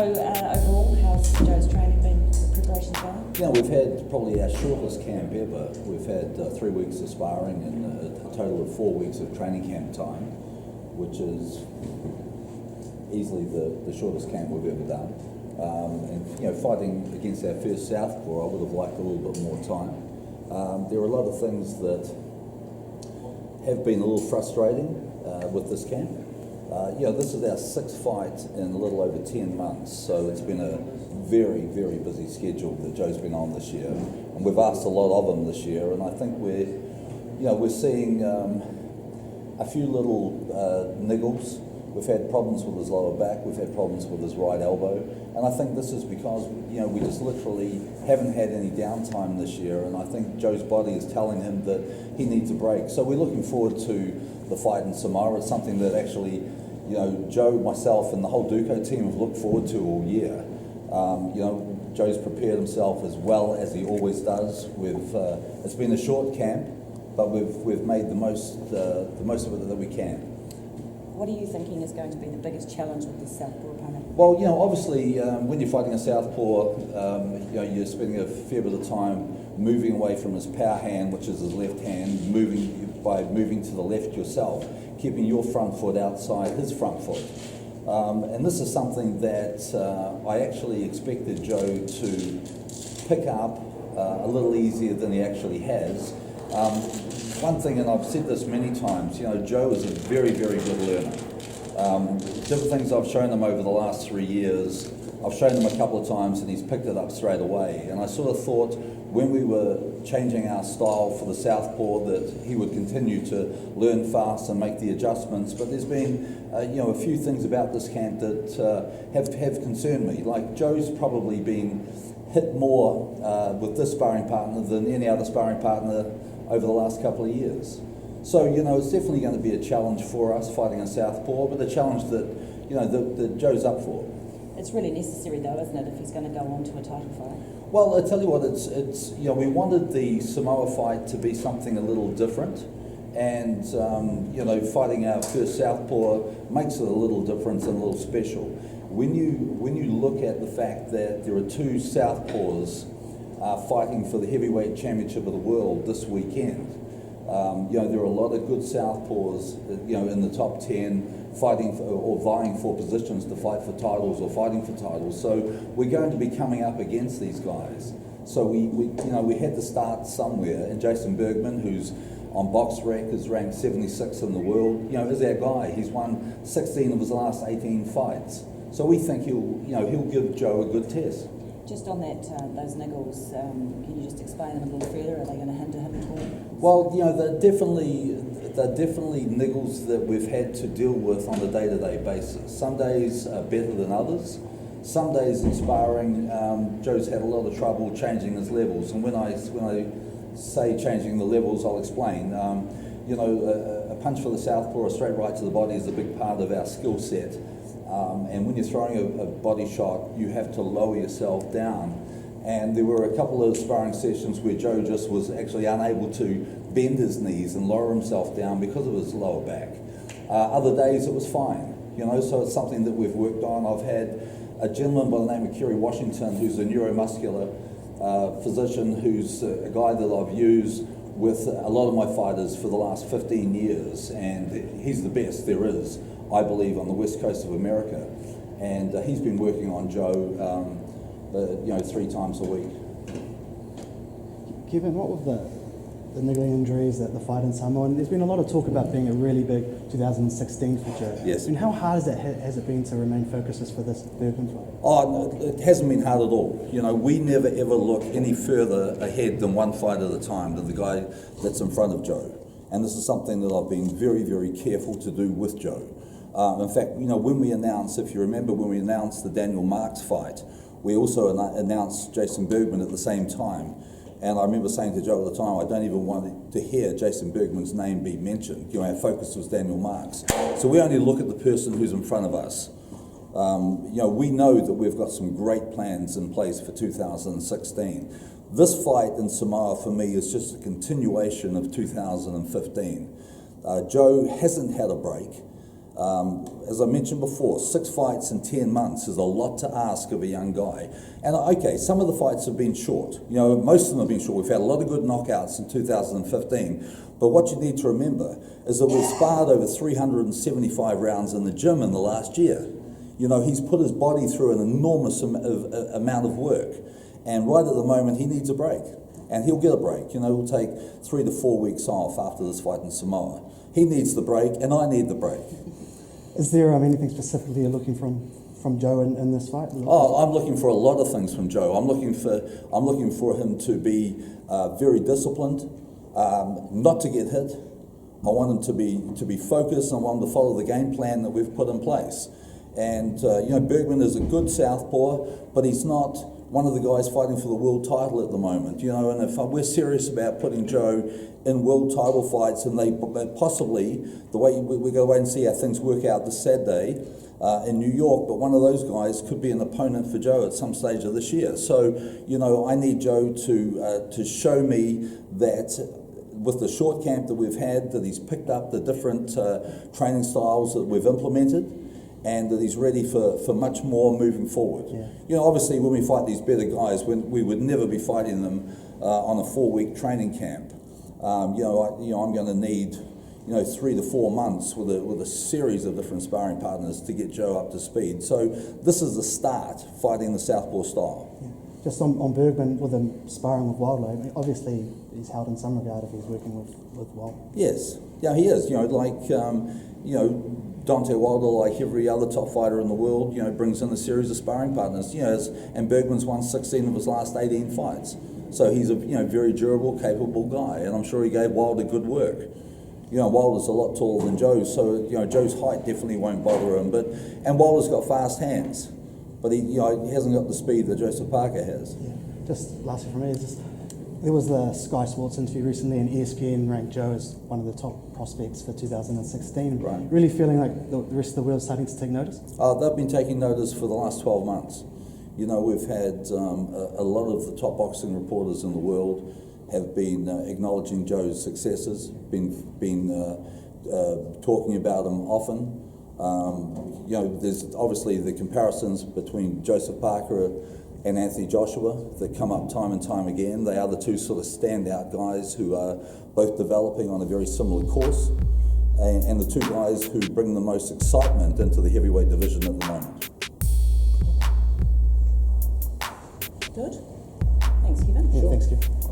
overall, how's Joe's training been, the preparations going? Yeah, we've had probably our shortest camp ever. We've had 3 weeks of sparring and a total of 4 weeks of training camp time, which is easily the shortest camp we've ever done. And fighting against our first Southpaw, I would have liked a little bit more time. There are a lot of things that have been a little frustrating with this camp. This is our 6th fight in a little over 10 months, so it's been a very, very busy schedule that Joe's been on this year, and we've asked a lot of him this year, and I think we're seeing a few little niggles. We've had problems with his lower back, we've had problems with his right elbow, and I think this is because we just literally haven't had any downtime this year, and I think Joe's body is telling him that he needs a break. So we're looking forward to the fight in Samoa. It's something that actually Joe, myself, and the whole Duco team have looked forward to all year. Joe's prepared himself as well as he always does. It's been a short camp, but we've made the most of it that we can. What are you thinking is going to be the biggest challenge with this Southpaw opponent? Well, obviously, when you're fighting a Southpaw, you're spending a fair bit of time moving away from his power hand, which is his left hand, moving to the left yourself, keeping your front foot outside his front foot. And this is something that I actually expected Joe to pick up a little easier than he actually has. One thing, and I've said this many times, Joe is a very, very good learner. Different things I've shown him over the last 3 years, I've shown him a couple of times and he's picked it up straight away. And I sort of thought when we were changing our style for the Southpaw that he would continue to learn fast and make the adjustments. But there's been a few things about this camp that have concerned me. Like Joe's probably been hit more with this sparring partner than any other sparring partner over the last couple of years. So, it's definitely going to be a challenge for us fighting a Southpaw, but a challenge that Joe's up for. It's really necessary though, isn't it, if he's going to go on to a title fight? Well, I tell you what, it's we wanted the Samoa fight to be something a little different, and fighting our first Southpaw makes it a little different and a little special. When you look at the fact that there are 2 Southpaws fighting for the heavyweight championship of the world this weekend, there are a lot of good Southpaws, in the top 10 fighting for, or vying for positions to fight for titles or fighting for titles. So we're going to be coming up against these guys. So we had to start somewhere, and Jason Bergman, who's on BoxRec, is ranked 76 in the world, is our guy. He's won 16 of his last 18 fights. So we think he'll give Joe a good test. Just on that, those niggles, can you just explain them a little further? Are they going to hinder him at all? Well, they're definitely niggles that we've had to deal with on a day-to-day basis. Some days are better than others. Some days in sparring, Joe's had a lot of trouble changing his levels. And when I say changing the levels, I'll explain. A punch for the Southpaw, a straight right to the body is a big part of our skill set. And when you're throwing a body shot, you have to lower yourself down. And there were a couple of sparring sessions where Joe just was actually unable to bend his knees and lower himself down because of his lower back. Other days it was fine, so it's something that we've worked on. I've had a gentleman by the name of Kerry Washington, who's a neuromuscular physician, who's a guy that I've used with a lot of my fighters for the last 15 years, and he's the best there is, I believe, on the west coast of America. And he's been working on Joe 3 times a week. Kevin, what were the niggling injuries, the fight in Samoa? And there's been a lot of talk about being a really big 2016 for Joe. Yes. And how hard has it been to remain focused for this Bergman fight? Oh, it hasn't been hard at all. We never ever look any further ahead than one fight at a time to the guy that's in front of Joe. And this is something that I've been very, very careful to do with Joe. In fact, when we announced, if you remember, when we announced the Daniel Marks fight, we also announced Jason Bergman at the same time. And I remember saying to Joe at the time, I don't even want to hear Jason Bergman's name be mentioned. Our focus was Daniel Marks. So we only look at the person who's in front of us. We know that we've got some great plans in place for 2016. This fight in Samoa for me is just a continuation of 2015. Joe hasn't had a break. As I mentioned before, 6 fights in 10 months is a lot to ask of a young guy. And okay, some of the fights have been short. You know, most of them have been short. We've had a lot of good knockouts in 2015. But what you need to remember is that we've sparred over 375 rounds in the gym in the last year. You know, he's put his body through an enormous amount of work. And right at the moment, he needs a break. And he'll get a break. You know, we'll take 3 to 4 weeks off after this fight in Samoa. He needs the break, and I need the break. Is there anything specifically you're looking from Joe in this fight? Oh, I'm looking for a lot of things from Joe. I'm looking for him to be very disciplined, not to get hit. I want him to be focused. I want him to follow the game plan that we've put in place. And you know, Bergman is a good southpaw, but he's not one of the guys fighting for the world title at the moment. You know, and if we're serious about putting Joe in world title fights, and they possibly, the way we go away and see how things work out this Saturday in New York, but one of those guys could be an opponent for Joe at some stage of this year. So, you know, I need Joe to show me that with the short camp that we've had, that he's picked up the different training styles that we've implemented, and that he's ready for much more moving forward. Yeah. You know, obviously when we fight these better guys, we would never be fighting them on a 4-week training camp. I'm going to need 3 to 4 months with a series of different sparring partners to get Joe up to speed. So this is the start, fighting the southpaw style. Yeah. Just on Bergman, with him sparring with Wilder, I mean, obviously he's held in some regard if he's working with Wilder. Yes, yeah, he is. Dante Wilder, like every other top fighter in the world, brings in a series of sparring partners. And Bergman's won 16 of his last 18 fights. So he's a very durable, capable guy, and I'm sure he gave Wilder good work. Wilder's a lot taller than Joe, so Joe's height definitely won't bother him. And Wilder's got fast hands, but he hasn't got the speed that Joseph Parker has. Yeah. Just lastly from me is there was the Sky Sports interview recently, and ESPN ranked Joe as one of the top prospects for 2016. Right. Really feeling like the rest of the world is starting to take notice? They've been taking notice for the last 12 months. We've had a lot of the top boxing reporters in the world have been acknowledging Joe's successes, been talking about him often. There's obviously the comparisons between Joseph Parker and Anthony Joshua that come up time and time again. They are the two sort of standout guys who are both developing on a very similar course, and the two guys who bring the most excitement into the heavyweight division at the moment. Good. Thanks, Kevin. Yeah, thanks, Kev.